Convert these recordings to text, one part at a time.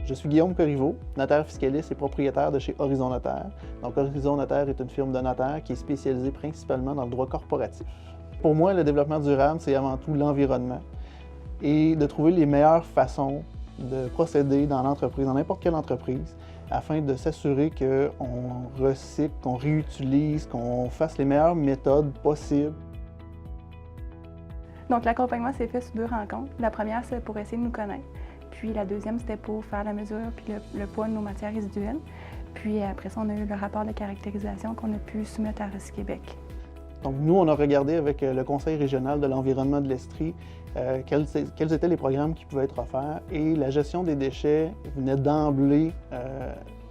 Je suis Guillaume Corriveau, notaire fiscaliste et propriétaire de chez Horizon Notaire. Donc, Horizon Notaire est une firme de notaire qui est spécialisée principalement dans le droit corporatif. Pour moi, le développement durable, c'est avant tout l'environnement et de trouver les meilleures façons de procéder dans l'entreprise, dans n'importe quelle entreprise, afin de s'assurer qu'on recycle, qu'on réutilise, qu'on fasse les meilleures méthodes possibles. Donc, l'accompagnement s'est fait sous 2 rencontres. La première, c'est pour essayer de nous connaître. Puis la deuxième, c'était pour faire la mesure puis le poids de nos matières résiduelles. Puis après ça, on a eu le rapport de caractérisation qu'on a pu soumettre à Recyquébec. Donc nous, on a regardé avec le Conseil régional de l'environnement de l'Estrie quels étaient les programmes qui pouvaient être offerts et la gestion des déchets venait d'emblée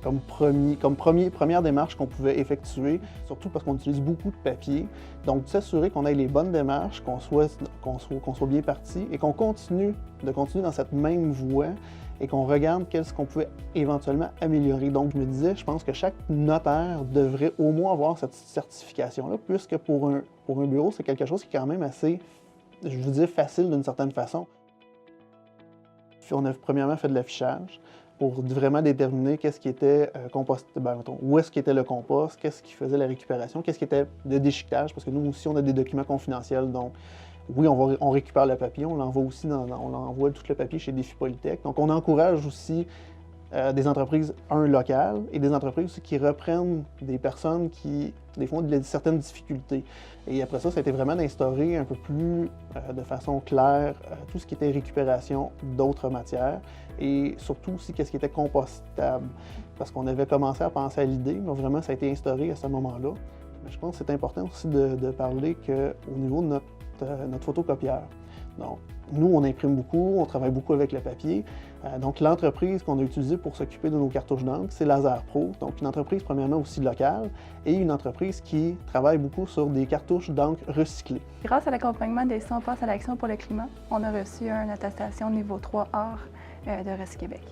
comme première démarche qu'on pouvait effectuer, surtout parce qu'on utilise beaucoup de papier. Donc, s'assurer qu'on ait les bonnes démarches, qu'on soit bien parti et qu'on continue dans cette même voie et qu'on regarde qu'est-ce qu'on pouvait éventuellement améliorer. Donc, je me disais, je pense que chaque notaire devrait au moins avoir cette certification-là, puisque pour un bureau, c'est quelque chose qui est quand même assez, je vous dis, facile d'une certaine façon. Puis on a premièrement fait de l'affichage pour vraiment déterminer qu'est-ce qui était où est-ce qu'était le compost, qu'est-ce qui faisait la récupération, qu'est-ce qui était le déchiquetage, parce que nous aussi, on a des documents confidentiels, donc oui, on récupère le papier, on l'envoie aussi, on envoie tout le papier chez Défi Polytech. Donc on encourage aussi des entreprises, locales, et des entreprises aussi qui reprennent des personnes qui, des fois, ont certaines difficultés. Et après ça a été vraiment d'instaurer un peu plus, de façon claire, tout ce qui était récupération d'autres matières, et surtout aussi qu'est-ce qui était compostable. Parce qu'on avait commencé à penser à l'idée, mais vraiment ça a été instauré à ce moment-là. Mais je pense que c'est important aussi de parler qu'au niveau de notre photocopieur. Donc, nous, on imprime beaucoup, on travaille beaucoup avec le papier. Donc, l'entreprise qu'on a utilisée pour s'occuper de nos cartouches d'encre, c'est Laser Pro. Donc, une entreprise premièrement aussi locale et une entreprise qui travaille beaucoup sur des cartouches d'encre recyclées. Grâce à l'accompagnement des 100 passes à l'action pour le climat, on a reçu une attestation niveau 3 or de Recyquébec.